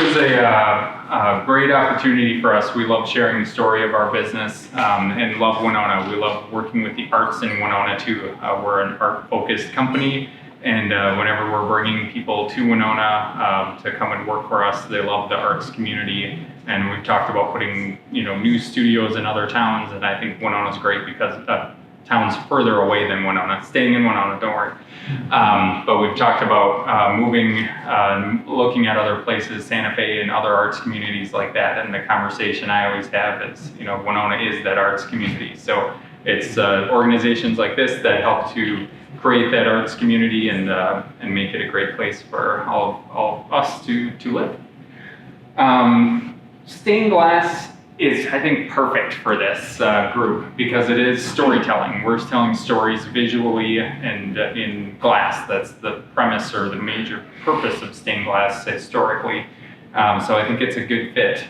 was a great opportunity for us. We love sharing the story of our business and love Winona. We love working with the arts in Winona too. We're an art-focused company, and whenever we're bringing people to Winona to come and work for us, they love the arts community. And we've talked about putting new studios in other towns, and I think Winona's great because town's further away than Winona. Staying in Winona, don't worry. But we've talked about moving, looking at other places, Santa Fe and other arts communities like that. And the conversation I always have is, Winona is that arts community. So it's organizations like this that help to create that arts community and make it a great place for all of us to live. Stained glass is, I think, perfect for this group because it is storytelling. We're telling stories visually and in glass. That's the premise or the major purpose of stained glass historically. So I think it's a good fit.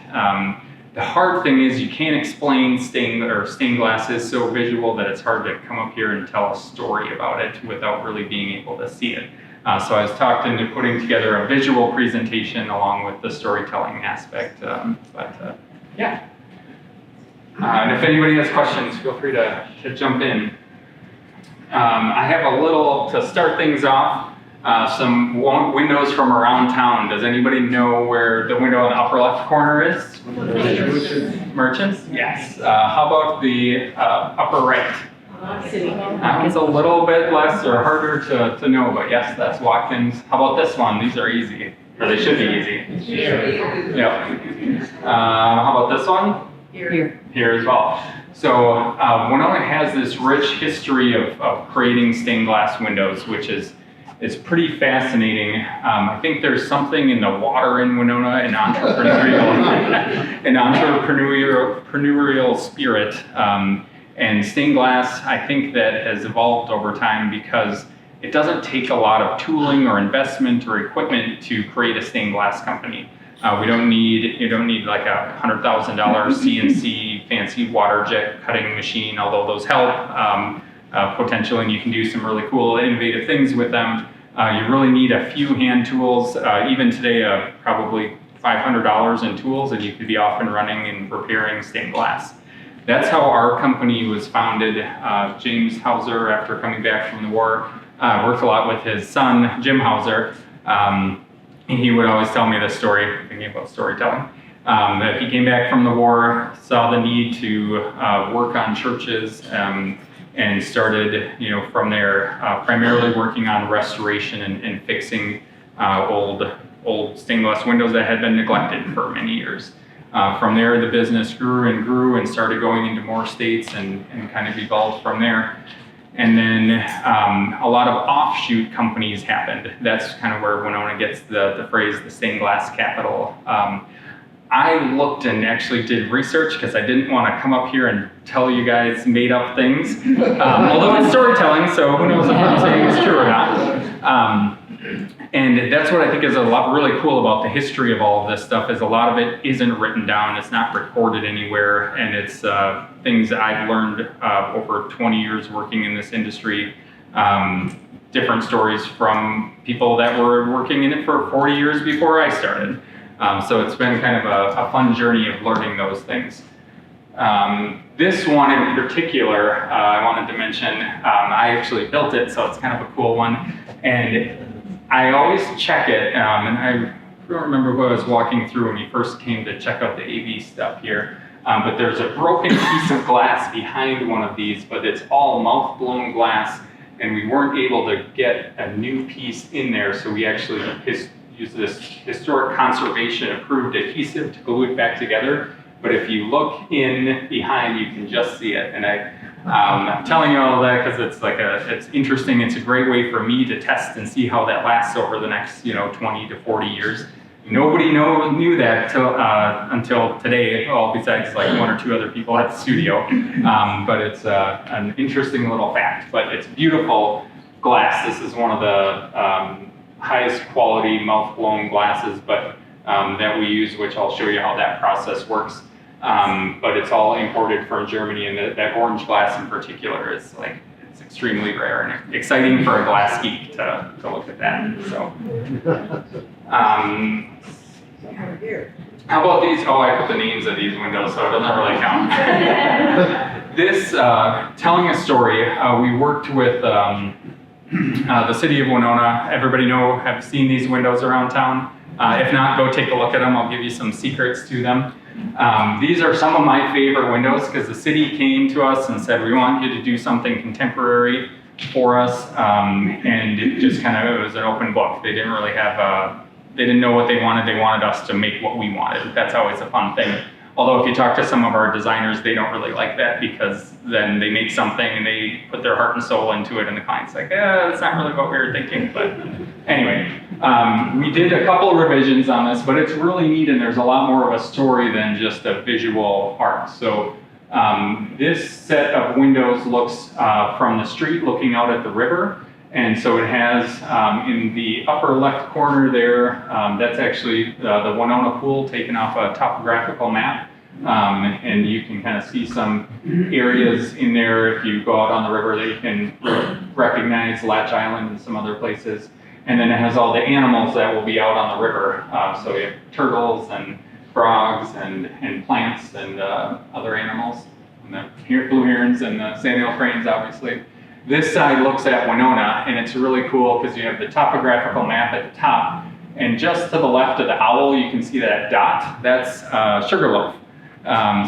The hard thing is you can't explain stained glass is so visual that it's hard to come up here and tell a story about it without really being able to see it. So I was talked into putting together a visual presentation along with the storytelling aspect. Yeah. And if anybody has questions, feel free to jump in. I have a little, to start things off, some windows from around town. Does anybody know where the window in the upper left corner is? Merchants? Yes. How about the upper right? It's a little bit less or harder to know, but yes, that's Watkins. How about this one? These are easy, or they should be easy. Yep. How about this one? Here as well. So Winona has this rich history of creating stained glass windows, which is pretty fascinating. I think there's something in the water in Winona, an entrepreneurial spirit. And stained glass, I think that has evolved over time because it doesn't take a lot of tooling or investment or equipment to create a stained glass company. You don't need like a $100,000 CNC fancy water jet cutting machine, although those help potentially, and you can do some really cool innovative things with them. You really need a few hand tools, even today probably $500 in tools, and you could be off and running and repairing stained glass. That's how our company was founded. James Hauser, after coming back from the war, worked a lot with his son, Jim Hauser. He would always tell me this story, thinking about storytelling, that he came back from the war, saw the need to work on churches, and started, from there, primarily working on restoration and fixing old stained glass windows that had been neglected for many years. From there, the business grew and started going into more states and kind of evolved from there. And then a lot of offshoot companies happened. That's kind of where Winona gets the phrase, the stained glass capital. I looked and actually did research because I didn't want to come up here and tell you guys made up things. Although it's storytelling, so who knows if what I'm saying is true or not. And that's what I think is really cool about the history of all of this stuff is a lot of it isn't written down, it's not recorded anywhere, and it's things that I've learned over 20 years working in this industry, different stories from people that were working in it for 40 years before I started. So it's been kind of a fun journey of learning those things. This one in particular, I wanted to mention, I actually built it, so it's kind of a cool one. And I always check it, and I don't remember who I was walking through when we first came to check out the AV stuff here, but there's a broken piece of glass behind one of these, but it's all mouth-blown glass, and we weren't able to get a new piece in there, so we actually used this historic conservation approved adhesive to glue it back together. But if you look in behind, you can just see it. And I'm telling you all that because it's interesting. It's a great way for me to test and see how that lasts over the next 20 to 40 years. Nobody knew that until today, all besides like one or two other people at the studio. But it's an interesting little fact. But it's beautiful glass. This is one of the highest quality mouth-blown glasses, but that we use, which I'll show you how that process works. But it's all imported from Germany, and that orange glass in particular is it's extremely rare and exciting for a glass geek to look at that. So, How about these? Oh, I put the names of these windows, so it doesn't really count. This, telling a story, we worked with the city of Winona. Everybody have seen these windows around town? If not, go take a look at them. I'll give you some secrets to them. These are some of my favorite windows because the city came to us and said, we want you to do something contemporary for us. And it just it was an open book. They didn't really have they didn't know what they wanted. They wanted us to make what we wanted. That's always a fun thing. Although if you talk to some of our designers, they don't really like that because then they make something and they put their heart and soul into it and the client's like, that's not really what we were thinking. But anyway, we did a couple of revisions on this, but it's really neat and there's a lot more of a story than just a visual art. So this set of windows looks from the street looking out at the river. And so it has in the upper left corner there, that's actually the Winona Pool taken off a topographical map. And you can kind of see some areas in there if you go out on the river that you can recognize, Latch Island and some other places. And then it has all the animals that will be out on the river. So we have turtles and frogs and plants and other animals. And the blue herons and the sandhill cranes, obviously. This side looks at Winona, and it's really cool because you have the topographical map at the top, and just to the left of the owl, you can see that dot. That's Sugarloaf.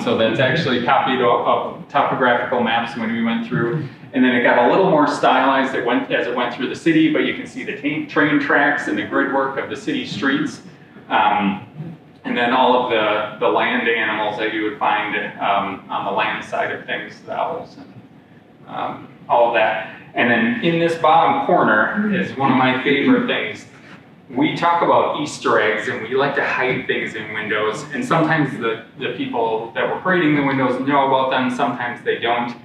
So that's actually copied of topographical maps when we went through, and then it got a little more stylized as it went through the city, but you can see the train tracks and the grid work of the city streets, and then all of the land animals that you would find on the land side of things, the owls. And, all of that. And then in this bottom corner is one of my favorite things. We talk about Easter eggs and we like to hide things in windows, and sometimes the people that were creating the windows know about them, sometimes they don't.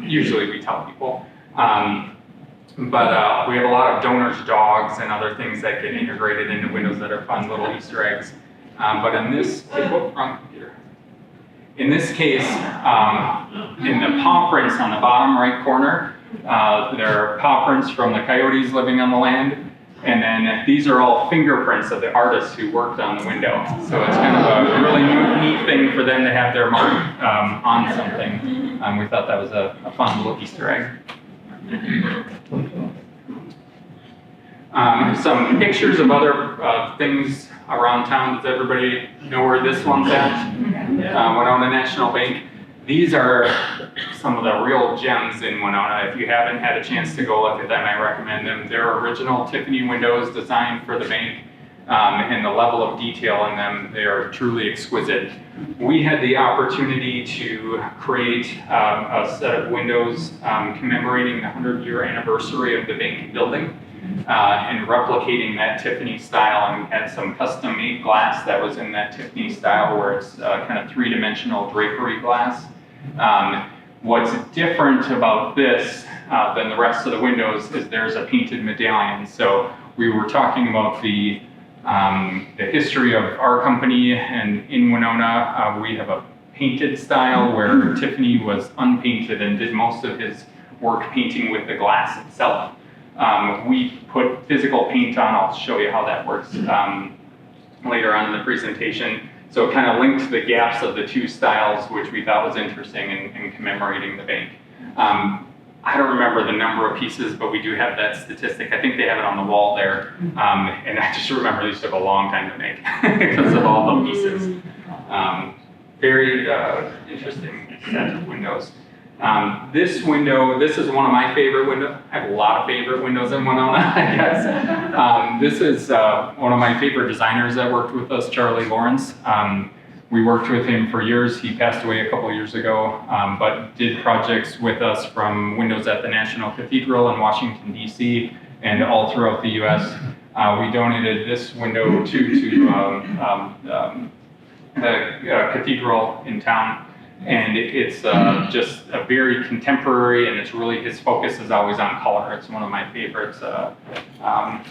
Usually we tell people. But we have a lot of donors' dogs and other things that get integrated into windows that are fun little Easter eggs. But in this, wrong computer. In this case, in the paw prints on the bottom right corner, there are paw prints from the coyotes living on the land, and then these are all fingerprints of the artists who worked on the window. So it's kind of a really neat thing for them to have their mark on something. We thought that was a fun little Easter egg. Some pictures of other things around town. Does everybody know where this one's at? Winona National Bank. These are some of the real gems in Winona. If you haven't had a chance to go look at them, I recommend them. They're original Tiffany windows designed for the bank, and the level of detail in them, they are truly exquisite. We had the opportunity to create a set of windows commemorating the 100-year anniversary of the bank building. And replicating that Tiffany style, and we had some custom-made glass that was in that Tiffany style where it's kind of three-dimensional drapery glass. What's different about this than the rest of the windows is there's a painted medallion. So we were talking about the history of our company, and in Winona we have a painted style where Tiffany was unpainted and did most of his work painting with the glass itself. We put physical paint on. I'll show you how that works later on in the presentation. So it kind of linked the gaps of the two styles, which we thought was interesting in commemorating the bank. I don't remember the number of pieces, but we do have that statistic. I think they have it on the wall there. And I just remember these took a long time to make because of all the pieces. Very interesting set of windows. This window, this is one of my favorite windows. I have a lot of favorite windows in Winona, I guess. This is one of my favorite designers that worked with us, Charlie Lawrence. We worked with him for years. He passed away a couple years ago, but did projects with us from windows at the National Cathedral in Washington, D.C., and all throughout the U.S. We donated this window to the cathedral in town. And it's just a very contemporary, and it's really, his focus is always on color. It's one of my favorite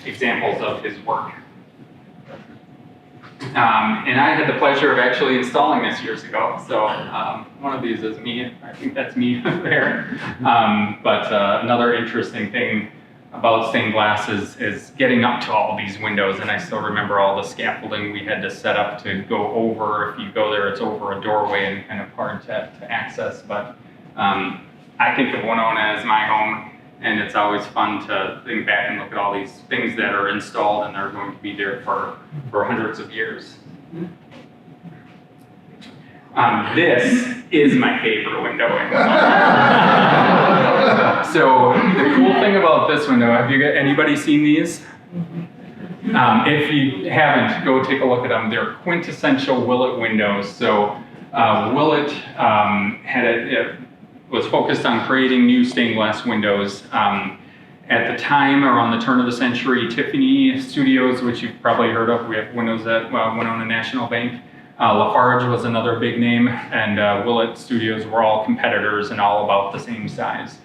examples of his work. And I had the pleasure of actually installing this years ago. So one of these is me. I think that's me there. But another interesting thing, about stained glass is getting up to all these windows, and I still remember all the scaffolding we had to set up to go over. If you go there, it's over a doorway and kind of hard to access, but I think of Winona as my home, and it's always fun to think back and look at all these things that are installed and are going to be there for hundreds of years. This is my favorite window. So the cool thing about this window, have anybody seen these? If you haven't, go take a look at them. They're quintessential Willet windows. So Willet was focused on creating new stained glass windows. At the time, around the turn of the century, Tiffany Studios, which you've probably heard of, we have windows at Winona National Bank. Lafarge was another big name, and Willet Studios were all competitors and all about the same size.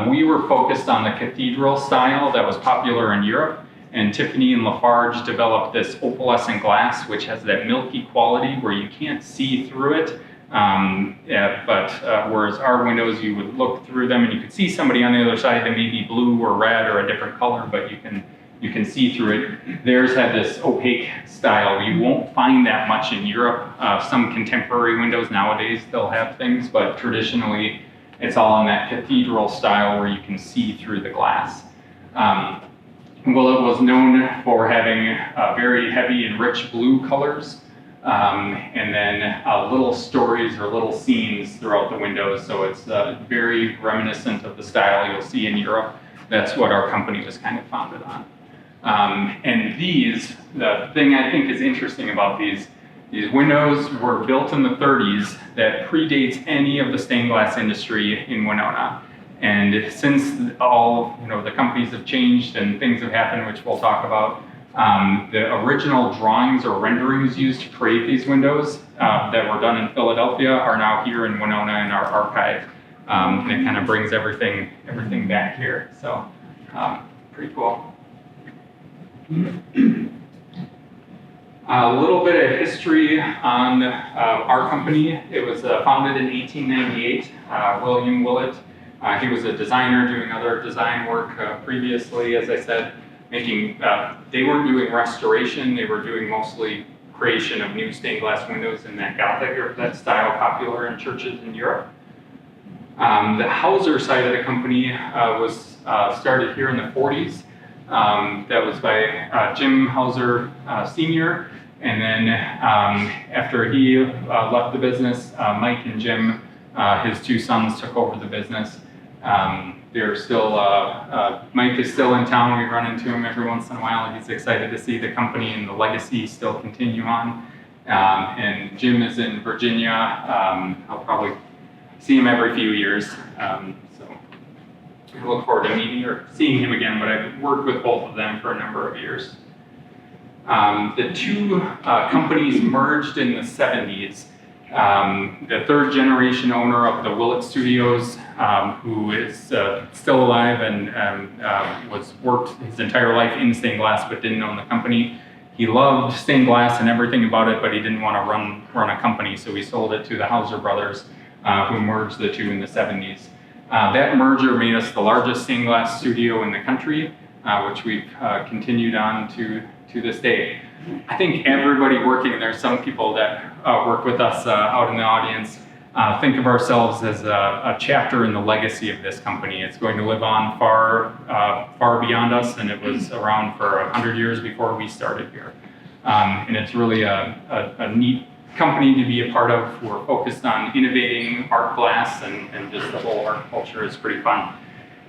We were focused on the cathedral style that was popular in Europe, and Tiffany and Lafarge developed this opalescent glass, which has that milky quality where you can't see through it. Whereas our windows, you would look through them and you could see somebody on the other side that may be blue or red or a different color, but you can see through it. Theirs had this opaque style. You won't find that much in Europe. Some contemporary windows nowadays, they'll have things, but traditionally it's all in that cathedral style where you can see through the glass. Willet was known for having very heavy and rich blue colors, and then little stories or little scenes throughout the windows, so it's very reminiscent of the style you'll see in Europe. That's what our company was kind of founded on. And the thing I think is interesting about these windows were built in the 30s that predates any of the stained glass industry in Winona. And since all the companies have changed and things have happened, which we'll talk about, the original drawings or renderings used to create these windows that were done in Philadelphia are now here in Winona in our archive. And it kind of brings everything back here. So pretty cool. A little bit of history on our company. It was founded in 1898. William Willet. He was a designer doing other design work previously, as I said, they weren't doing restoration, they were doing mostly creation of new stained glass windows in that Gothic or that style popular in churches in Europe. The Hauser side of the company was started here in the 40s. That was by Jim Hauser Sr. And then after he left the business, Mike and Jim, his two sons, took over the business. They're still, Mike is still in town. We run into him every once in a while. He's excited to see the company and the legacy still continue on. And Jim is in Virginia. I'll probably see him every few years. So I look forward to meeting or seeing him again, but I've worked with both of them for a number of years. The two companies merged in the 70s. The third generation owner of the Willet Studios, who is still alive and was worked his entire life in stained glass but didn't own the company. He loved stained glass and everything about it, but he didn't want to run a company, so he sold it to the Hauser brothers, who merged the two in the 70s. That merger made us the largest stained glass studio in the country, which we've continued on to this day. I think everybody working, there's some people that work with us out in the audience, think of ourselves as a chapter in the legacy of this company. It's going to live on far beyond us, and it was around for 100 years before we started here. And it's really a neat company to be a part of. We're focused on innovating art glass, and just the whole art culture is pretty fun.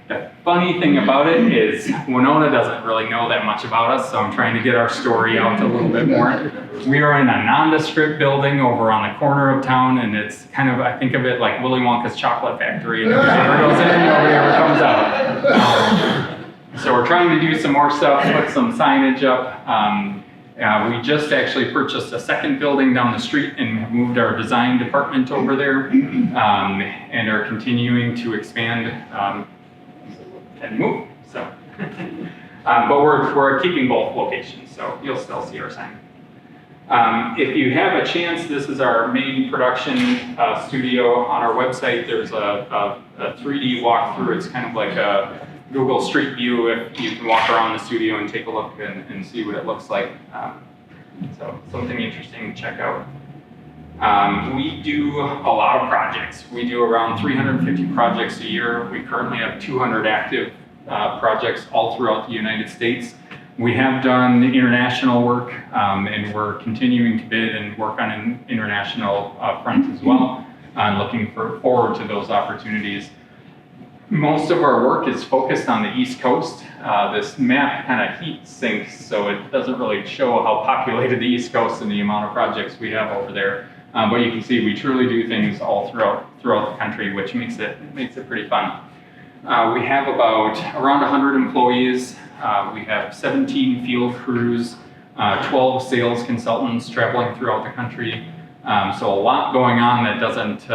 The funny thing about it is Winona doesn't really know that much about us, so I'm trying to get our story out a little bit more. We are in a nondescript building over on the corner of town, and it's kind of, I think of it like Willy Wonka's chocolate factory, and nobody ever goes in, nobody ever comes out. So we're trying to do some more stuff, put some signage up. We just actually purchased a second building down the street and moved our design department over there, and are continuing to expand and move. So, but we're keeping both locations, so you'll still see our sign. If you have a chance, this is our main production studio. On our website, there's a 3D walkthrough. It's kind of like Google Street View if you can walk around the studio and take a look and see what it looks like. So something interesting to check out. We do a lot of projects. We do around 350 projects a year. We currently have 200 active projects all throughout the United States. We have done international work, and we're continuing to bid and work on an international front as well, looking forward to those opportunities. Most of our work is focused on the East Coast. This map kind of heat sinks, so it doesn't really show how populated the East Coast and the amount of projects we have over there. But you can see we truly do things all throughout the country, which makes it pretty fun. We have around 100 employees. We have 17 field crews, 12 sales consultants traveling throughout the country. So a lot going on that doesn't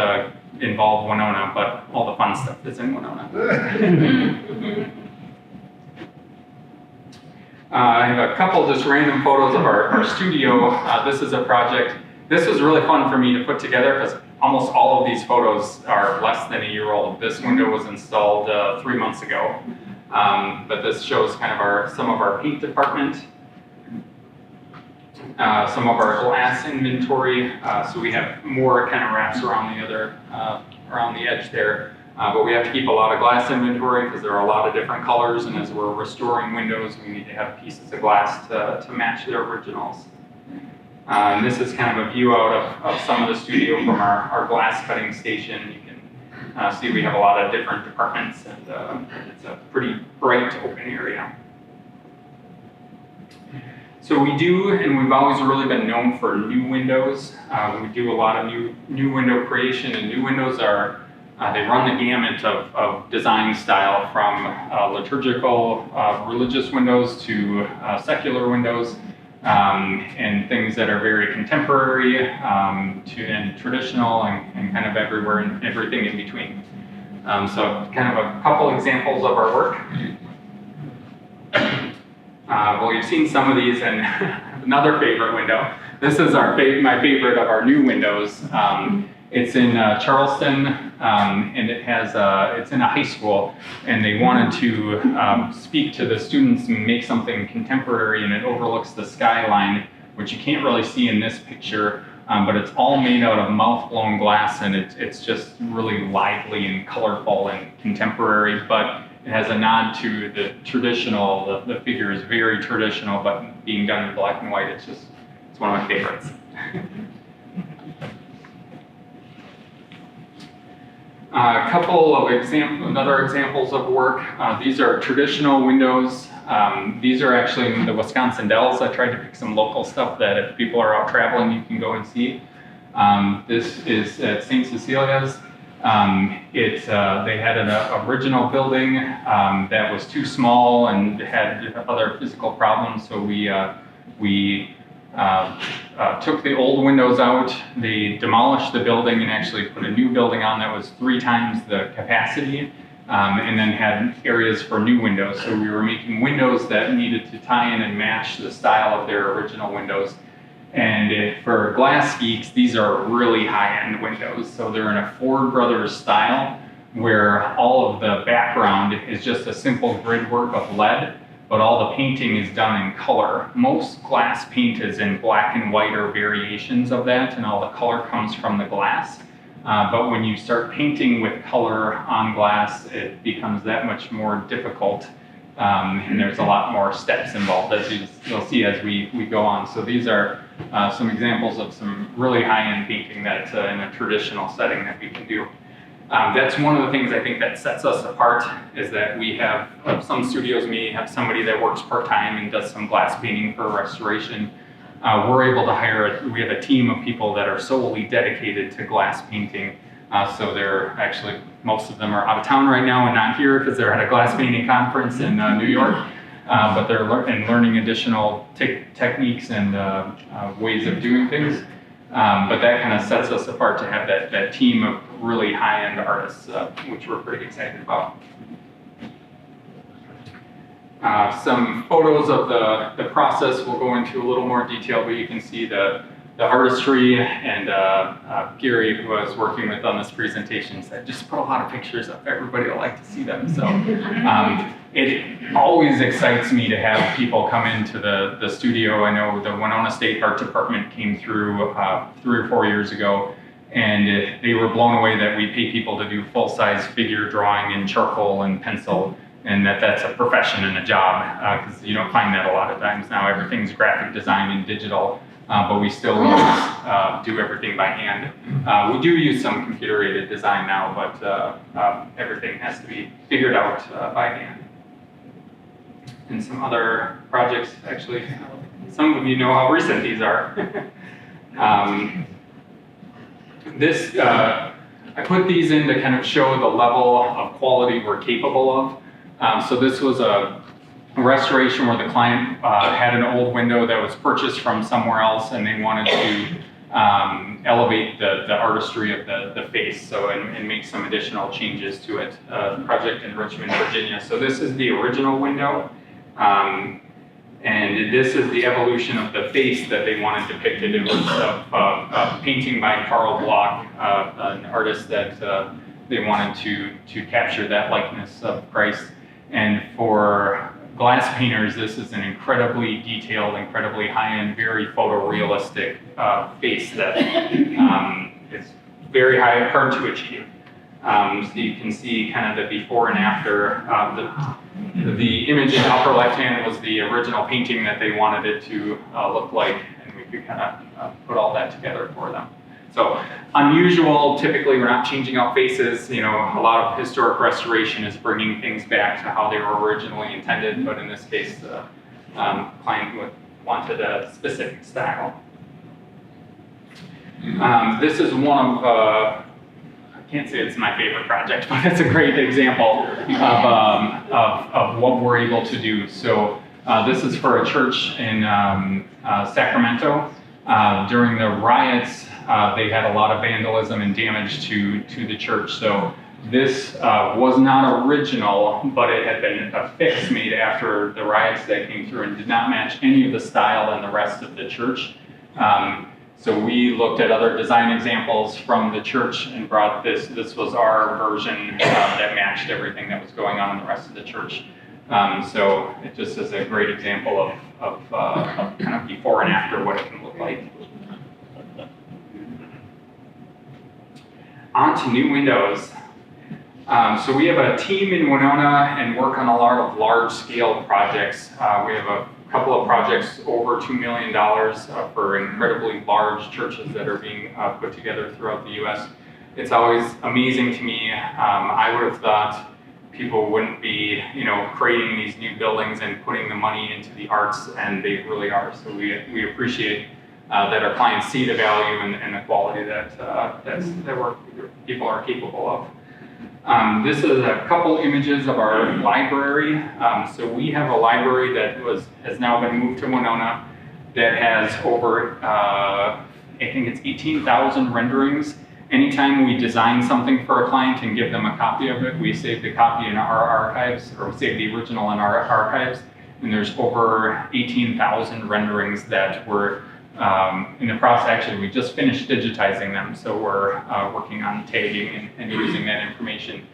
involve Winona, but all the fun stuff is in Winona. I have a couple just random photos of our studio. This is a project. This was really fun for me to put together because almost all of these photos are less than a year old. This window was installed 3 months ago. But this shows kind of some of our paint department, some of our glass inventory. So we have more kind of wraps around around the edge there. But we have to keep a lot of glass inventory because there are a lot of different colors, and as we're restoring windows, we need to have pieces of glass to match their originals. And this is kind of a view out of some of the studio from our glass cutting station. You can see we have a lot of different departments, and it's a pretty bright open area. So we do, and we've always really been known for new windows. We do a lot of new window creation, and new windows are, they run the gamut of design style from liturgical, religious windows to secular windows. And things that are very contemporary and traditional and kind of everywhere and everything in between. So kind of a couple examples of our work. Well, you've seen some of these, and another favorite window. This is my favorite of our new windows. It's in Charleston, and it's in a high school, and they wanted to speak to the students and make something contemporary, and it overlooks the skyline, which you can't really see in this picture, but it's all made out of mouth-blown glass, and it's just really lively and colorful and contemporary, but it has a nod to the traditional. The figure is very traditional, but being done in black and white, it's one of my favorites. A couple of other examples of work. These are traditional windows. These are actually the Wisconsin Dells. I tried to pick some local stuff that if people are out traveling, you can go and see. This is at St. Cecilia's. They had an original building that was too small and had other physical problems, so we took the old windows out. They demolished the building and actually put a new building on that was 3 times the capacity, and then had areas for new windows. So we were making windows that needed to tie in and match the style of their original windows. And for glass geeks, these are really high-end windows. So they're in a Ford Brothers style, where all of the background is just a simple grid work of lead, but all the painting is done in color. Most glass paint is in black and white or variations of that, and all the color comes from the glass. But when you start painting with color on glass, it becomes that much more difficult, and there's a lot more steps involved, as you'll see as we go on. So these are some examples of some really high-end painting that's in a traditional setting that we can do. That's one of the things I think that sets us apart, is that we have, some studios may have somebody that works part-time and does some glass painting for restoration. We're able to we have a team of people that are solely dedicated to glass painting. So they're actually, most of them are out of town right now and not here because they're at a glass painting conference in New York. But they're learning additional techniques and ways of doing things. But that kind of sets us apart to have that team of really high-end artists, which we're pretty excited about. Some photos of the process we'll go into a little more detail, but you can see the artistry, and Gary, who I was working with on this presentation, said just put a lot of pictures up. Everybody will like to see them. So it always excites me to have people come into the studio. I know the Winona State Art Department came through 3 or 4 years ago, and they were blown away that we pay people to do full-size figure drawing in charcoal and pencil, and that's a profession and a job, because you don't find that a lot of times now. Everything's graphic design and digital. But we still do everything by hand. We do use some computer-aided design now, but everything has to be figured out by hand. And some other projects, actually, some of you know how recent these are. I put these in to kind of show the level of quality we're capable of. So this was a restoration where the client had an old window that was purchased from somewhere else, and they wanted to elevate the artistry of the face, and make some additional changes to it. Project in Richmond, Virginia. So this is the original window, and this is the evolution of the face that they wanted depicted. It was a painting by Carl Bloch, an artist that they wanted to capture that likeness of Christ. And for glass painters, this is an incredibly detailed, incredibly high-end, very photorealistic face that is very hard to achieve. So you can see kind of the before and after. The image in the upper left-hand was the original painting that they wanted it to look like, and we could kind of put all that together for them. So unusual, typically we're not changing out faces. You know, a lot of historic restoration is bringing things back to how they were originally intended, but in this case, the client wanted a specific style. This is one of, I can't say it's my favorite project, but it's a great example of what we're able to do. So this is for a church in Sacramento. During the riots, they had a lot of vandalism and damage to the church. So this was not original, but it had been a fix made after the riots that came through and did not match any of the style in the rest of the church. So we looked at other design examples from the church and brought this. This was our version that matched everything that was going on in the rest of the church. So it just is a great example of kind of before and after what it can look like. On to new windows. So we have a team in Winona and work on a lot of large-scale projects. We have a couple of projects over $2 million for incredibly large churches that are being put together throughout the U.S. It's always amazing to me. I would have thought people wouldn't be, creating these new buildings and putting the money into the arts, and they really are. So we appreciate that our clients see the value and the quality that people are capable of. This is a couple images of our library. So we have a library that has now been moved to Winona that has over, I think it's 18,000 renderings. Anytime we design something for a client and give them a copy of it, we save the copy in our archives, or we save the original in our archives. And there's over 18,000 renderings that were in the process. Actually, we just finished digitizing them, so we're working on tagging and using that information.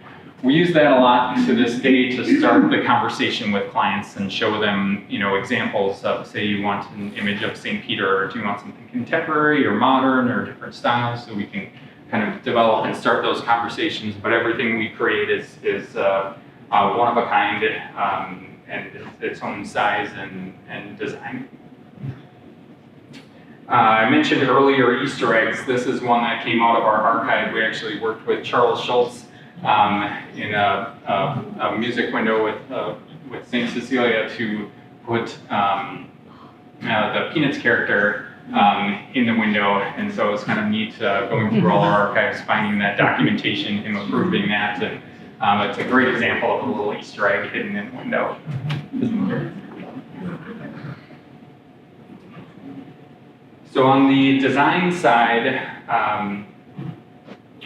We use that a lot to this day to start the conversation with clients and show them, examples of, say you want an image of St. Peter, or do you want something contemporary or modern or different styles, so we can kind of develop and start those conversations. But everything we create is one of a kind and its own size and design. I mentioned earlier Easter eggs. This is one that came out of our archive. We actually worked with Charles Schultz in a music window with St. Cecilia to put the Peanuts character in the window, and so it was kind of neat going through all our archives, finding that documentation and approving that, and it's a great example of a little Easter egg hidden in the window. So on the design side,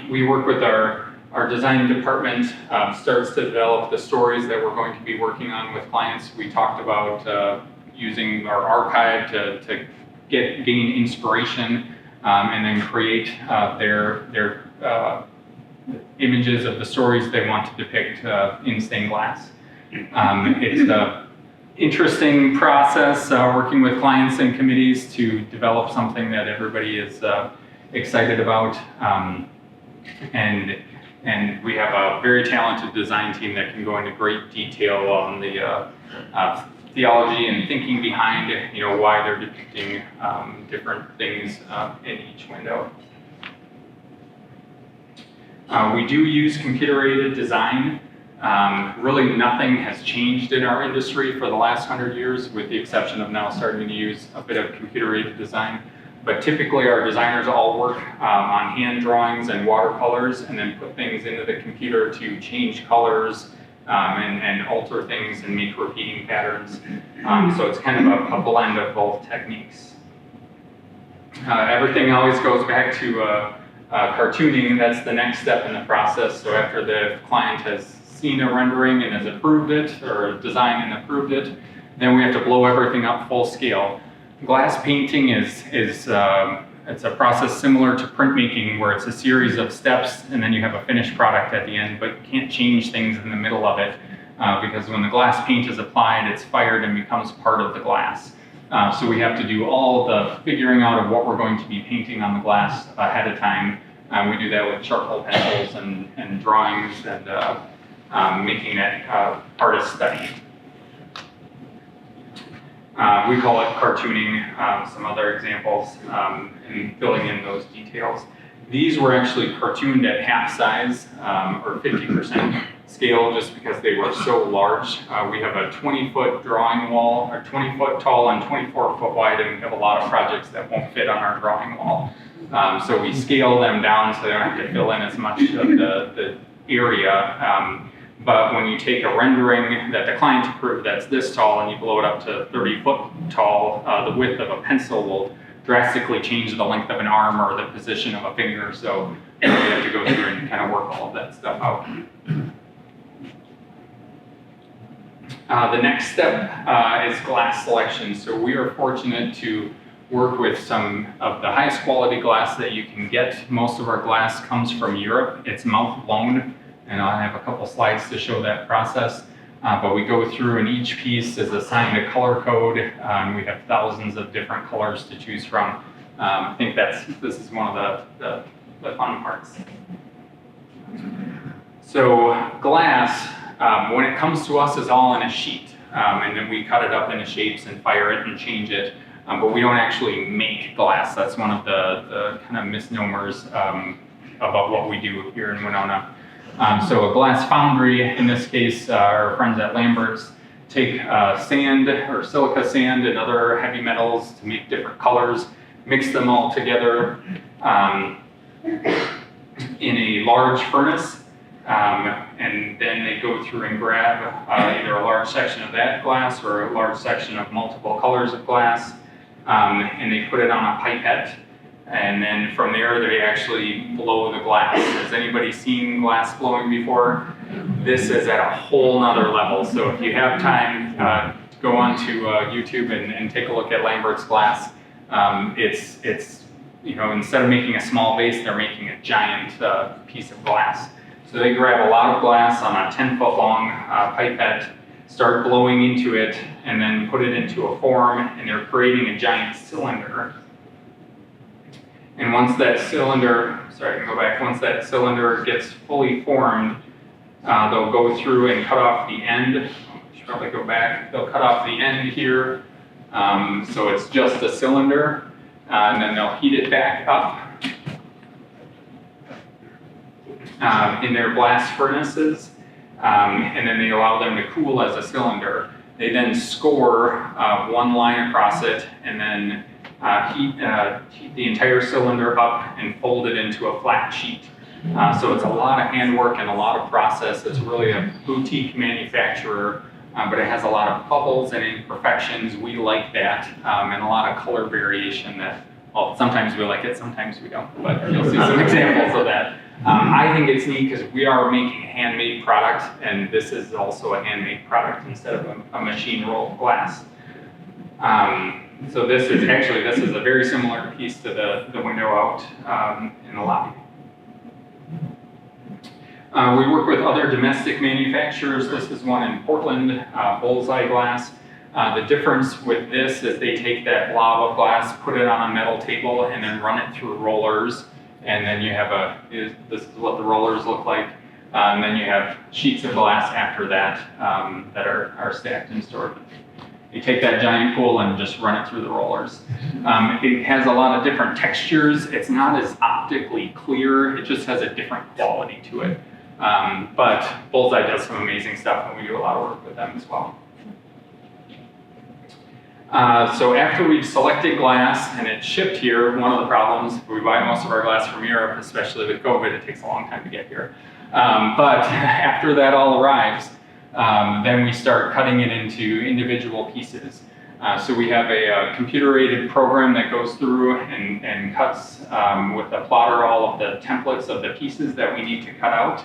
we work with our design department, starts to develop the stories that we're going to be working on with clients. We talked about using our archive to gain inspiration, and then create their images of the stories they want to depict in stained glass. It's an interesting process working with clients and committees to develop something that everybody is excited about. And we have a very talented design team that can go into great detail on the theology and thinking behind, why they're depicting different things in each window. We do use computer-aided design. Really nothing has changed in our industry for the last 100 years, with the exception of now starting to use a bit of computer-aided design. But typically our designers all work on hand drawings and watercolors, and then put things into the computer to change colors and alter things and make repeating patterns. So it's kind of a blend of both techniques. Everything always goes back to cartooning. That's the next step in the process. So after the client has seen a rendering and has approved it, or designed and approved it, then we have to blow everything up full scale. Glass painting it's a process similar to printmaking, where it's a series of steps and then you have a finished product at the end, but you can't change things in the middle of it because when the glass paint is applied, it's fired and becomes part of the glass. So we have to do all the figuring out of what we're going to be painting on the glass ahead of time. We do that with charcoal pencils and drawings and making that artist study. We call it cartooning, some other examples, and filling in those details. These were actually cartooned at half size, or 50% scale, just because they were so large. We have a 20-foot drawing wall, or 20-foot tall and 24-foot wide, and we have a lot of projects that won't fit on our drawing wall. So we scale them down so they don't have to fill in as much of the area. But when you take a rendering that the client approved that's this tall and you blow it up to 30-foot tall, the width of a pencil will drastically change the length of an arm or the position of a finger. So we have to go through and kind of work all of that stuff out. The next step is glass selection. So we are fortunate to work with some of the highest quality glass that you can get. Most of our glass comes from Europe. It's mouth blown. And I have a couple slides to show that process. But we go through and each piece is assigned a color code. We have thousands of different colors to choose from. I think this is one of the fun parts. So glass, when it comes to us, is all in a sheet. And then we cut it up into shapes and fire it and change it. But we don't actually make glass. That's one of the kind of misnomers about what we do here in Winona. So a glass foundry, in this case, our friends at Lambert's take sand or silica sand and other heavy metals to make different colors, mix them all together in a large furnace, and then they go through and grab either a large section of that glass or a large section of multiple colors of glass, and they put it on a pipette. And then from there, they actually blow the glass. Has anybody seen glass blowing before? This is at a whole nother level. So if you have time, go on to YouTube and take a look at Lambert's glass. It's instead of making a small vase, they're making a giant piece of glass. So they grab a lot of glass on a 10-foot long pipette, start blowing into it, and then put it into a form, and they're creating a giant cylinder. And once that cylinder, once that cylinder gets fully formed, they'll go through and cut off the end. Should probably go back. They'll cut off the end here, so it's just a cylinder, and then they'll heat it back up in their blast furnaces, and then they allow them to cool as a cylinder. They then score one line across it, and then heat the entire cylinder up and fold it into a flat sheet. So it's a lot of handwork and a lot of process. It's really a boutique manufacturer, but it has a lot of bubbles and imperfections. We like that, and a lot of color variation that, well, sometimes we like it, sometimes we don't, but you'll see some examples of that. I think it's neat because we are making a handmade product, and this is also a handmade product instead of a machine rolled glass. So this is a very similar piece to the window out in the lobby. We work with other domestic manufacturers. This is one in Portland, Bullseye Glass. The difference with this is they take that blob of glass, put it on a metal table, and then run it through rollers. And then you have this is what the rollers look like. And then you have sheets of glass after that that are stacked and stored. You take that giant pool and just run it through the rollers. It has a lot of different textures. It's not as optically clear. It just has a different quality to it. But Bullseye does some amazing stuff, and we do a lot of work with them as well. So after we've selected glass and it's shipped here, one of the problems, we buy most of our glass from Europe, especially with COVID, it takes a long time to get here. But after that all arrives, then we start cutting it into individual pieces. So we have a computer-aided program that goes through and cuts with a plotter all of the templates of the pieces that we need to cut out.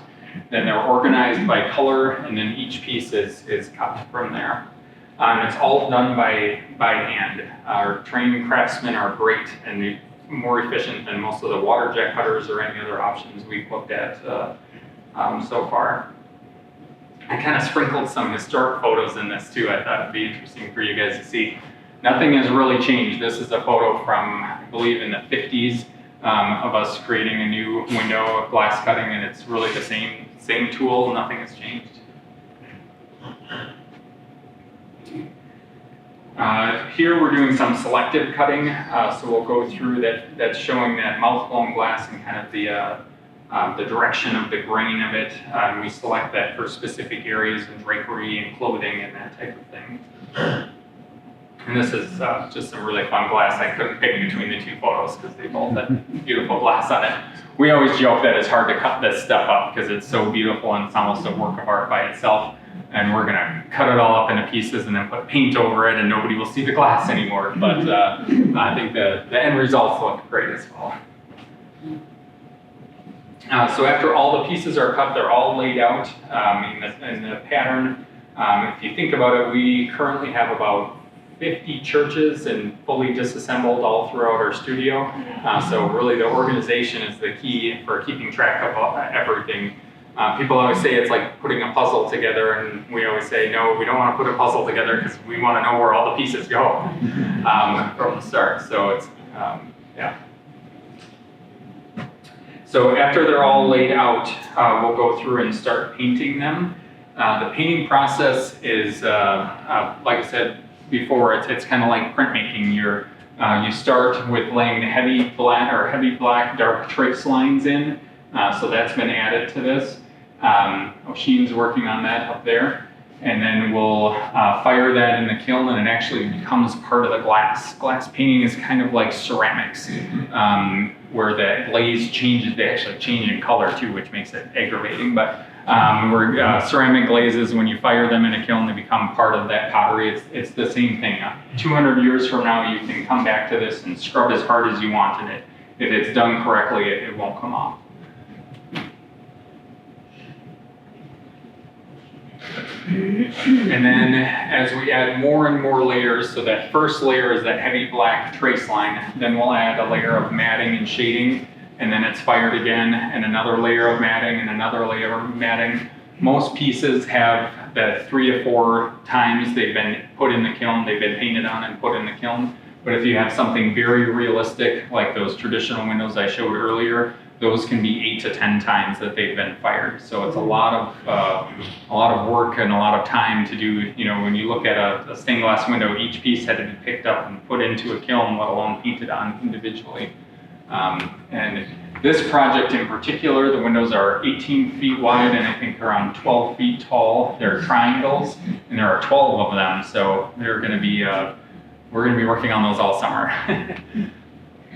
Then they're organized by color, and then each piece is cut from there. It's all done by hand. Our trained craftsmen are great and more efficient than most of the water jet cutters or any other options we've looked at so far. I kind of sprinkled some historic photos in this too. I thought it'd be interesting for you guys to see. Nothing has really changed. This is a photo from, I believe, in the 50s of us creating a new window of glass cutting, and it's really the same tool. Nothing has changed. Here we're doing some selective cutting, so we'll go through that. That's showing that mouth-blown glass and kind of the direction of the grain of it. We select that for specific areas in drapery and clothing and that type of thing. And this is just some really fun glass. I couldn't pick between the two photos because they both had beautiful glass on it. We always joke that it's hard to cut this stuff up because it's so beautiful and it's almost a work of art by itself. And we're gonna cut it all up into pieces and then put paint over it and nobody will see the glass anymore. But I think the end results look great as well. So after all the pieces are cut, they're all laid out in the pattern. If you think about it, we currently have about 50 churches and fully disassembled all throughout our studio. So really the organization is the key for keeping track of everything. People always say it's like putting a puzzle together, and we always say, no, we don't want to put a puzzle together because we want to know where all the pieces go from the start. So it's, yeah. So after they're all laid out, we'll go through and start painting them. The painting process is, like I said before, it's kind of like printmaking. You start with laying the heavy black dark trace lines in. So that's been added to this. Oisin's working on that up there. And then we'll fire that in the kiln, and it actually becomes part of the glass. Glass painting is kind of like ceramics, where the glaze changes. They actually change in color too, which makes it aggravating. But ceramic glazes, when you fire them in a kiln, they become part of that pottery. It's the same thing. 200 years from now, you can come back to this and scrub as hard as you want, and if it's done correctly, it won't come off. And then as we add more and more layers, so that first layer is that heavy black trace line, then we'll add a layer of matting and shading, and then it's fired again, and another layer of matting and another layer of matting. Most pieces have that 3 to 4 times they've been put in the kiln, they've been painted on and put in the kiln. But if you have something very realistic, like those traditional windows I showed earlier, those can be 8 to 10 times that they've been fired. So it's a lot of work and a lot of time to do. You know, when you look at a stained glass window, each piece had to be picked up and put into a kiln, let alone painted on individually. And this project in particular, the windows are 18 feet wide and I think around 12 feet tall. They're triangles, and there are 12 of them. So they're going to be we're going to be working on those all summer.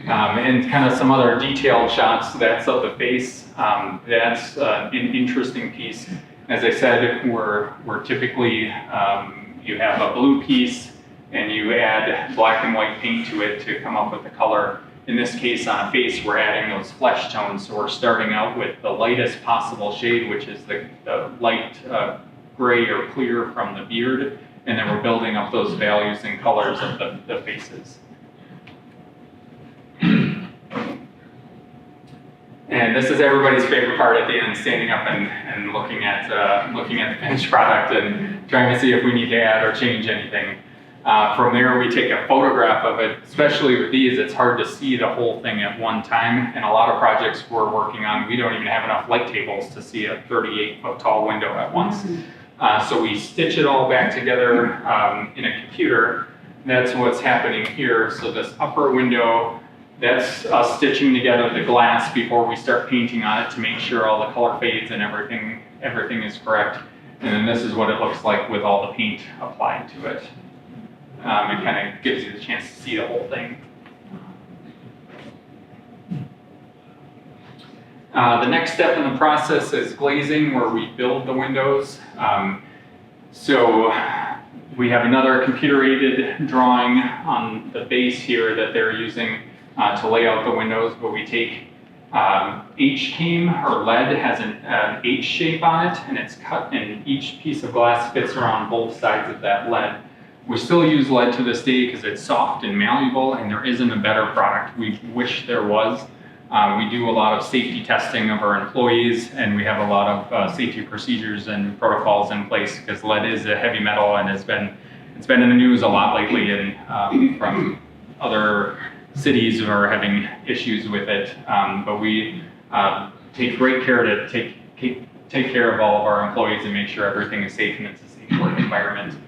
And kind of some other detailed shots. That's of the face. That's an interesting piece. As I said, we're typically, you have a blue piece and you add black and white paint to it to come up with the color. In this case, on a face, we're adding those flesh tones. So we're starting out with the lightest possible shade, which is the light gray or clear from the beard. and then we're building up those values and colors of the faces. And this is everybody's favorite part at the end, standing up and looking at the finished product and trying to see if we need to add or change anything. From there, we take a photograph of it. Especially with these, it's hard to see the whole thing at one time. And a lot of projects we're working on, we don't even have enough light tables to see a 38-foot tall window at once. So we stitch it all back together in a computer. That's what's happening here. So this upper window, that's us stitching together the glass before we start painting on it to make sure all the color fades and everything is correct. And then this is what it looks like with all the paint applied to it. It kind of gives you the chance to see the whole thing. The next step in the process is glazing, where we build the windows. So we have another computer-aided drawing on the base here that they're using to lay out the windows, but we take H-came, or lead has an H shape on it, and it's cut, and each piece of glass fits around both sides of that lead. We still use lead to this day because it's soft and malleable, and there isn't a better product. We wish there was. We do a lot of safety testing of our employees, and we have a lot of safety procedures and protocols in place because lead is a heavy metal and it's been in the news a lot lately, and from other cities who are having issues with it. But we take great care to take care of all of our employees and make sure everything is safe and it's a safe work environment.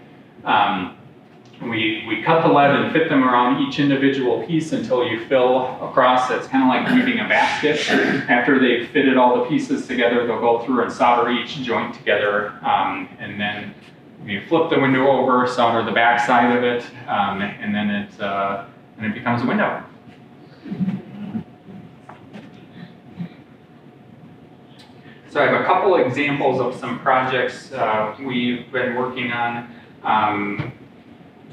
We cut the lead and fit them around each individual piece until you fill across. It's kind of like weaving a basket. After they've fitted all the pieces together, they'll go through and solder each joint together. And then you flip the window over, solder the back side of it, and then it becomes a window. So I have a couple examples of some projects we've been working on.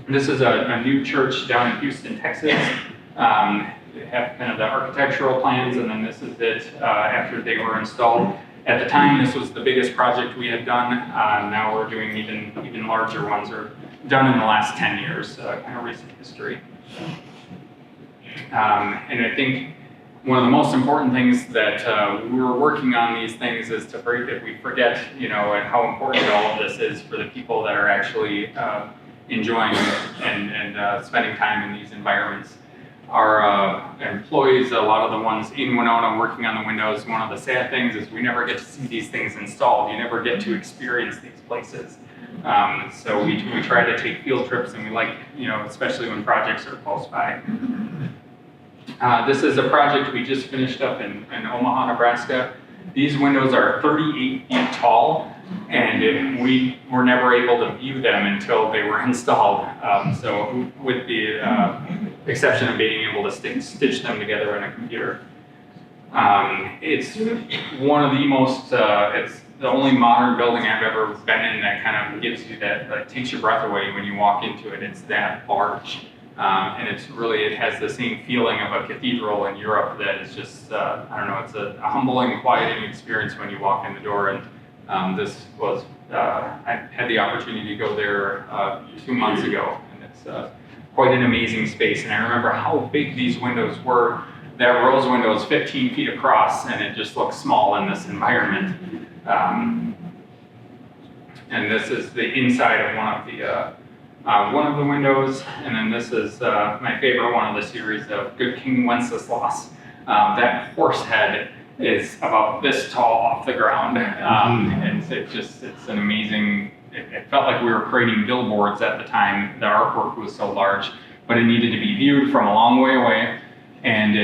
This is a new church down in Houston, Texas. They have kind of the architectural plans, and then this is it after they were installed. At the time, this was the biggest project we had done. Now we're doing even larger ones, or done in the last 10 years, kind of recent history. And I think one of the most important things that we're working on these things is to that we forget, how important all of this is for the people that are actually enjoying and spending time in these environments. Our employees, a lot of the ones in Winona working on the windows, one of the sad things is we never get to see these things installed. You never get to experience these places. So we try to take field trips, and we like, especially when projects are close by. This is a project we just finished up in Omaha, Nebraska. These windows are 38 feet tall, and we were never able to view them until they were installed. So with the exception of being able to stitch them together in a computer. It's one of the most, it's the only modern building I've ever been in that kind of gives you that takes your breath away when you walk into it. It's that large. And it has the same feeling of a cathedral in Europe that is just, it's a humbling, quieting experience when you walk in the door. And this was, I had the opportunity to go there 2 months ago, and it's quite an amazing space. And I remember how big these windows were. That rose window is 15 feet across, and it just looks small in this environment. And this is the inside of one of the windows, and then this is my favorite one of the series of Good King Wenceslas. That horse head is about this tall off the ground, and it's an amazing. It felt like we were creating billboards at the time. The artwork was so large, but it needed to be viewed from a long way away, and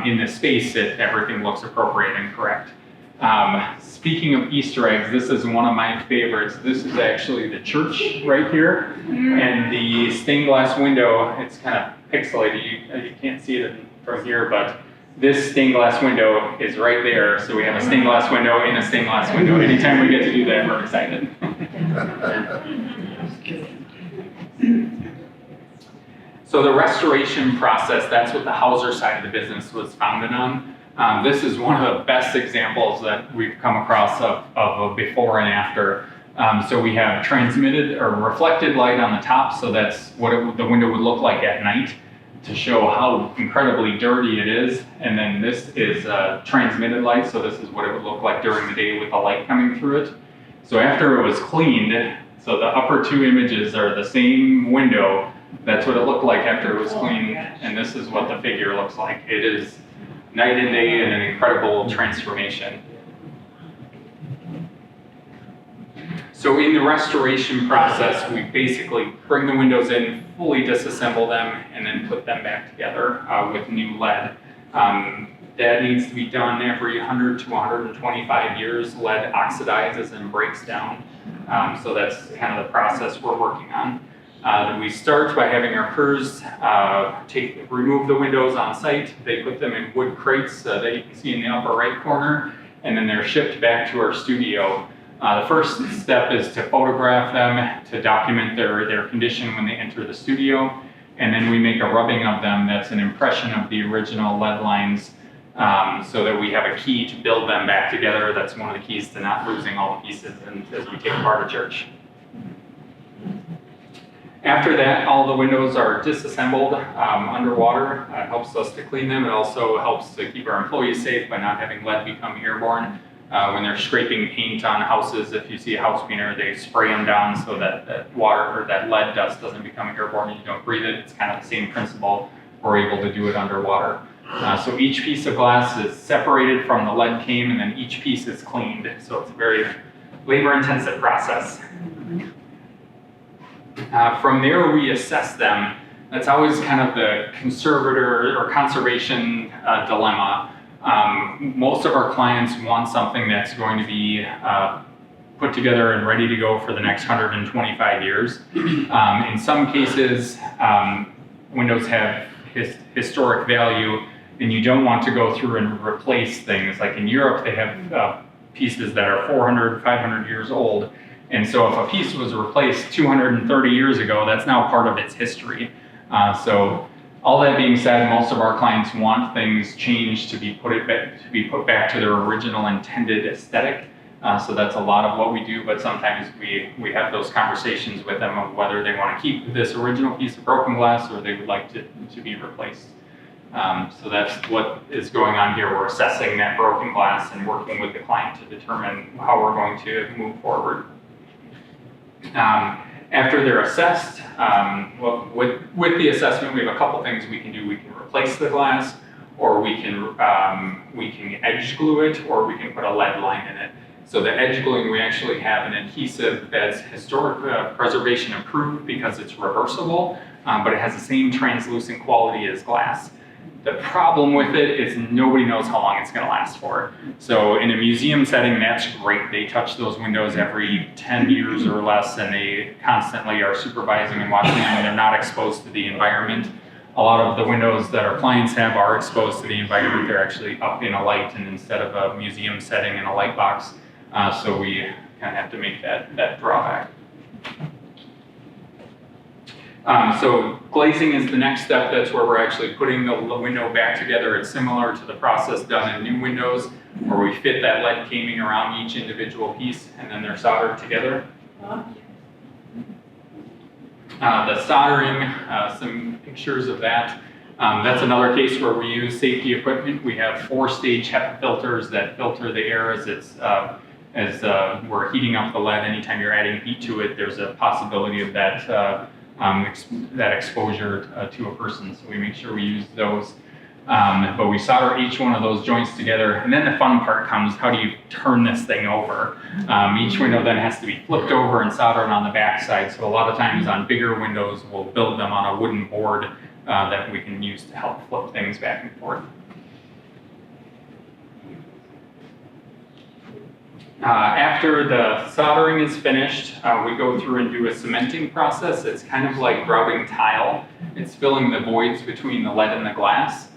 in this space, everything looks appropriate and correct. Speaking of Easter eggs, this is one of my favorites. This is actually the church right here, and the stained glass window, it's kind of pixelated, you can't see it from here, but this stained glass window is right there, so we have a stained glass window in a stained glass window. Anytime we get to do that, we're excited. So the restoration process, that's what the Hauser side of the business was founded on. This is one of the best examples that we've come across of a before and after. So we have transmitted or reflected light on the top, so that's what the window would look like at night to show how incredibly dirty it is. And then this is transmitted light, so this is what it would look like during the day with the light coming through it. So after it was cleaned, so the upper two images are the same window. That's what it looked like after it was cleaned, and this is what the figure looks like. It is night and day and an incredible transformation. So in the restoration process, we basically bring the windows in, fully disassemble them, and then put them back together with new lead. That needs to be done every 100 to 125 years. Lead oxidizes and breaks down. So that's kind of the process we're working on. We start by having our crews remove the windows on site. They put them in wood crates that you can see in the upper right corner, and then they're shipped back to our studio. The first step is to photograph them to document their condition when they enter the studio, and then we make a rubbing of them that's an impression of the original lead lines, so that we have a key to build them back together. That's one of the keys to not losing all the pieces as we take apart a church. After that, all the windows are disassembled underwater. It helps us to clean them. It also helps to keep our employees safe by not having lead become airborne. When they're scraping paint on houses, if you see a house painter, they spray them down so that water or that lead dust doesn't become airborne and you don't breathe it. It's kind of the same principle. We're able to do it underwater. So each piece of glass is separated from the lead came, and then each piece is cleaned. So it's a very labor-intensive process. From there, we assess them. That's always kind of the conservator or conservation dilemma. Most of our clients want something that's going to be put together and ready to go for the next 125 years. In some cases, windows have historic value, and you don't want to go through and replace things. Like in Europe, they have pieces that are 400, 500 years old. And so if a piece was replaced 230 years ago, that's now part of its history. So all that being said, most of our clients want things changed to be put back to their original intended aesthetic. So that's a lot of what we do, but sometimes we have those conversations with them of whether they want to keep this original piece of broken glass or they would like to be replaced. So that's what is going on here. We're assessing that broken glass and working with the client to determine how we're going to move forward. After they're assessed, with the assessment, we have a couple things we can do. We can replace the glass, or we can edge glue it, or we can put a lead line in it. So the edge gluing, we actually have an adhesive that's historic preservation approved because it's reversible, but it has the same translucent quality as glass. The problem with it is nobody knows how long it's going to last for. So in a museum setting, that's great. They touch those windows every 10 years or less, and they constantly are supervising and watching them, and they're not exposed to the environment. A lot of the windows that our clients have are exposed to the environment. They're actually up in a light and instead of a museum setting in a light box. So we kind of have to make that drawback. So glazing is the next step. That's where we're actually putting the window back together. It's similar to the process done in new windows, where we fit that lead caming around each individual piece, and then they're soldered together. The soldering, some pictures of that. That's another case where we use safety equipment. We have 4-stage HEPA filters that filter the air as we're heating up the lead. Anytime you're adding heat to it, there's a possibility of that exposure to a person, so we make sure we use those. But we solder each one of those joints together, and then the fun part comes: how do you turn this thing over? Each window then has to be flipped over and soldered on the back side, so a lot of times on bigger windows, we'll build them on a wooden board that we can use to help flip things back and forth. After the soldering is finished, we go through and do a cementing process. It's kind of like grubbing tile. It's filling the voids between the lead and the glass.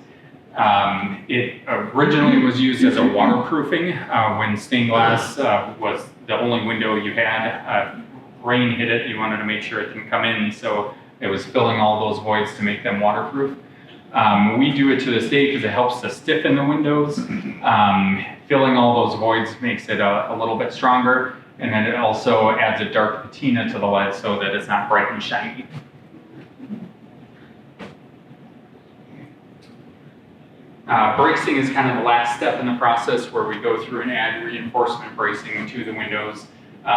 It originally was used as a waterproofing. When stained glass was the only window you had, rain hit it, you wanted to make sure it didn't come in, so it was filling all those voids to make them waterproof. We do it to this day because it helps to stiffen the windows. Filling all those voids makes it a little bit stronger. And then it also adds a dark patina to the lead so that it's not bright and shiny. Bracing is kind of the last step in the process where we go through and add reinforcement bracing to the windows.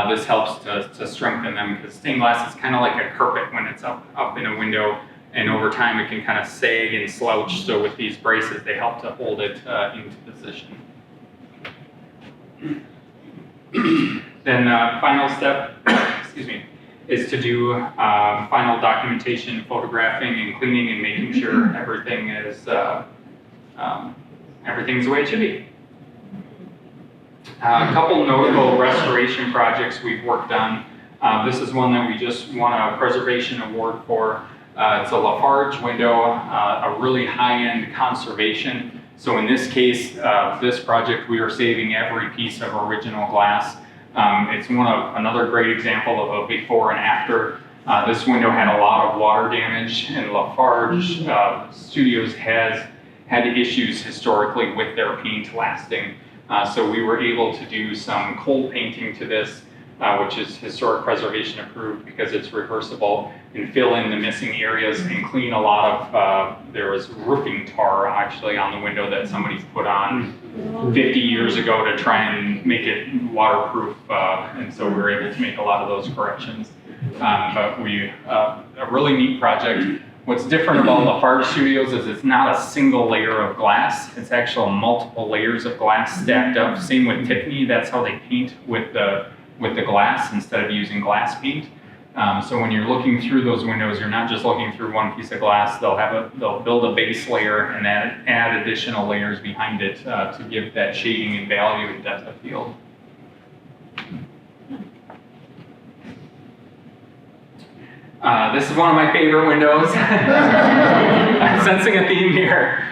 This helps to strengthen them because stained glass is kind of like a carpet when it's up in a window, and over time it can kind of sag and slouch. So with these braces, they help to hold it into position. Then final step, excuse me, is to do final documentation, photographing, and cleaning, and making sure everything is everything's the way it should be. A couple notable restoration projects we've worked on. This is one that we just won a preservation award for. It's a Lafarge window, a really high-end conservation. So in this case, this project, we are saving every piece of original glass. It's another great example of a before and after. This window had a lot of water damage, and Lafarge Studios has had issues historically with their paint lasting. So we were able to do some cold painting to this, which is historic preservation approved because it's reversible, and fill in the missing areas and clean a lot of, there was roofing tar actually on the window that somebody's put on 50 years ago to try and make it waterproof, and so we were able to make a lot of those corrections. But a really neat project. What's different about Lafarge Studios is it's not a single layer of glass. It's actual multiple layers of glass stacked up. Same with Tiffany. That's how they paint with the glass instead of using glass paint. So when you're looking through those windows, you're not just looking through one piece of glass. They'll build a base layer and then add additional layers behind it to give that shading and value and depth of field. This is one of my favorite windows. I'm sensing a theme here.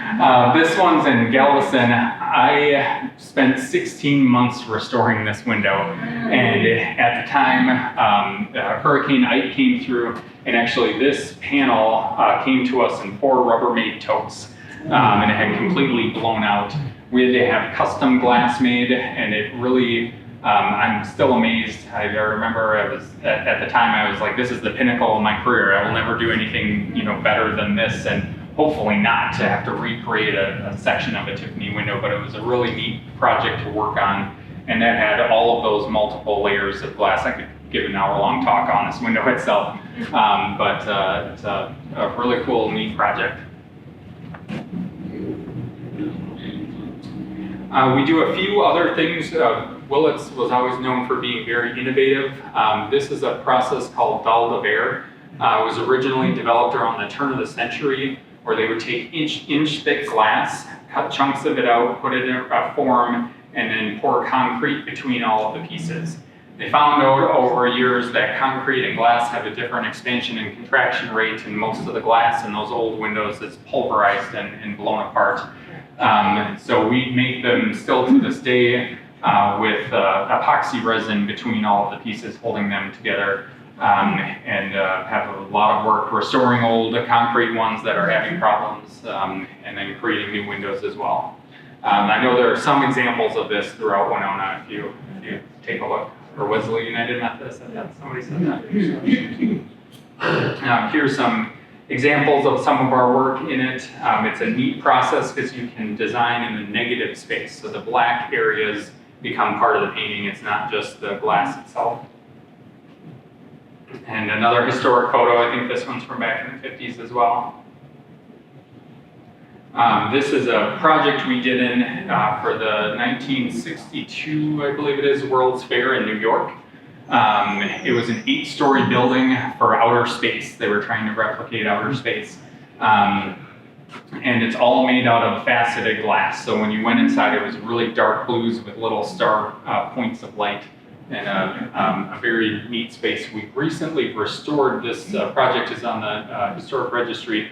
This one's in Galveston. I spent 16 months restoring this window, and at the time, Hurricane Ike came through, and actually this panel came to us in 4 Rubbermaid totes, and it had completely blown out. We had to have custom glass made, and it really, I'm still amazed. I remember at the time I was like, this is the pinnacle of my career. I will never do anything, better than this, and hopefully not to have to recreate a section of a Tiffany window. But it was a really neat project to work on, and that had all of those multiple layers of glass. I could give an hour-long talk on this window itself, but it's a really cool, neat project. We do a few other things. Willet's was always known for being very innovative. This is a process called dalle de verre. It was originally developed around the turn of the century, where they would take inch thick glass, cut chunks of it out, put it in a form, and then pour concrete between all of the pieces. They found out over years that concrete and glass have a different expansion and contraction rate, and most of the glass in those old windows is pulverized and blown apart. So we make them still to this day with epoxy resin between all of the pieces, holding them together, and have a lot of work restoring old concrete ones that are having problems, and then creating new windows as well. I know there are some examples of this throughout Winona if you take a look. Or Wesley United Methodist, I thought somebody said that. Here's some examples of some of our work in it. It's a neat process because you can design in the negative space. So the black areas become part of the painting. It's not just the glass itself. And another historic photo, I think this one's from back in the 50s as well. This is a project we did for the 1962, I believe it is, World's Fair in New York. It was an 8-story building for outer space. They were trying to replicate outer space. And it's all made out of faceted glass. So when you went inside, it was really dark blues with little star points of light, and a very neat space. We've recently restored this. Project is on the Historic Registry,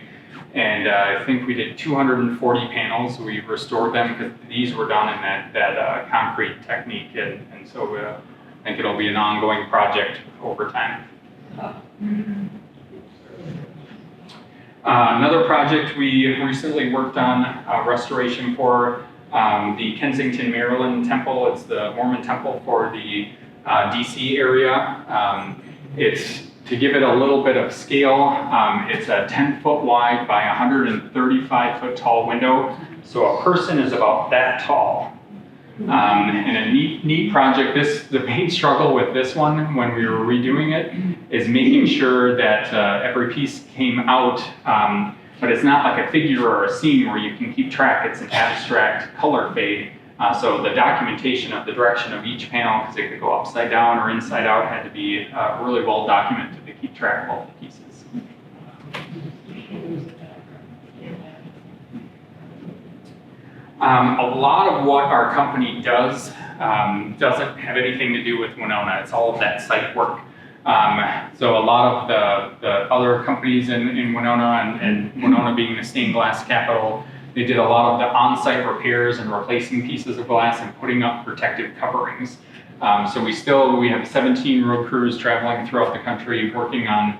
and I think we did 240 panels. We've restored them because these were done in that concrete technique, and so I think it'll be an ongoing project over time. Another project we recently worked on restoration for the Kensington, Maryland temple. It's the Mormon temple for the DC area. It's, to give it a little bit of scale, it's a 10-foot wide by 135-foot tall window. So a person is about that tall. And a neat project. The main struggle with this one when we were redoing it is making sure that every piece came out, but it's not like a figure or a scene where you can keep track. It's an abstract color fade. So the documentation of the direction of each panel, because it could go upside down or inside out, had to be really well documented to keep track of all the pieces. A lot of what our company does doesn't have anything to do with Winona. It's all of that site work. So a lot of the other companies in Winona, and Winona being the stained glass capital, they did a lot of the on-site repairs and replacing pieces of glass and putting up protective coverings. So we have 17 road crews traveling throughout the country working on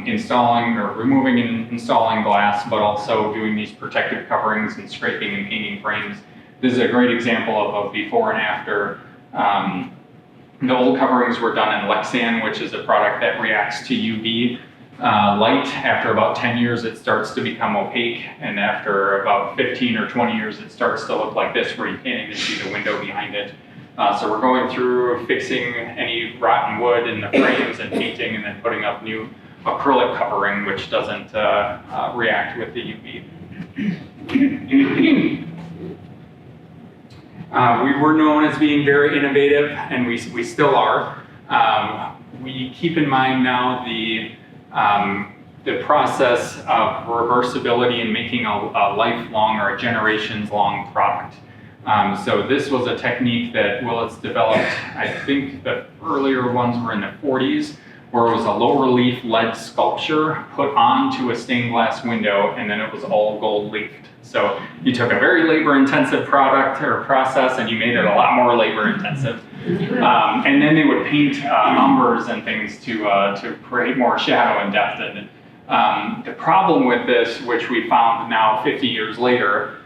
installing or removing and installing glass, but also doing these protective coverings and scraping and painting frames. This is a great example of a before and after. The old coverings were done in Lexan, which is a product that reacts to UV light. After about 10 years, it starts to become opaque, and after about 15 or 20 years, it starts to look like this, where you can't even see the window behind it. So we're going through fixing any rotten wood in the frames and painting, and then putting up new acrylic covering, which doesn't react with the UV. We were known as being very innovative, and we still are. We keep in mind now the process of reversibility and making a lifelong or a generations long product. So this was a technique that Willett's developed. I think the earlier ones were in the 40s, where it was a low relief lead sculpture put onto a stained glass window, and then it was all gold leafed. So you took a very labor intensive product or process and you made it a lot more labor intensive. And then they would paint umbers and things to create more shadow and depth. And the problem with this, which we found now 50 years later,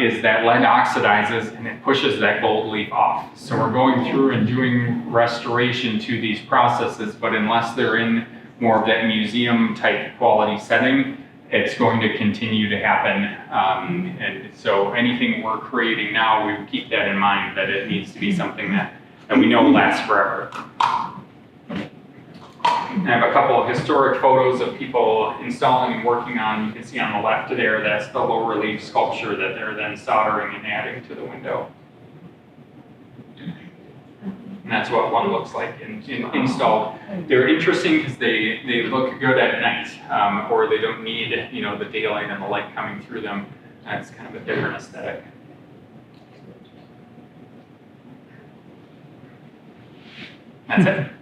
is that lead oxidizes and it pushes that gold leaf off. So we're going through and doing restoration to these processes, but unless they're in more of that museum type quality setting, it's going to continue to happen. And so anything we're creating now, we would keep that in mind, that it needs to be something that we know lasts forever. I have a couple of historic photos of people installing and working on. You can see on the left there, that's the low relief sculpture that they're then soldering and adding to the window. And that's what one looks like installed. They're interesting because they look good at night, or they don't need the daylight and the light coming through them. That's kind of a different aesthetic. That's it.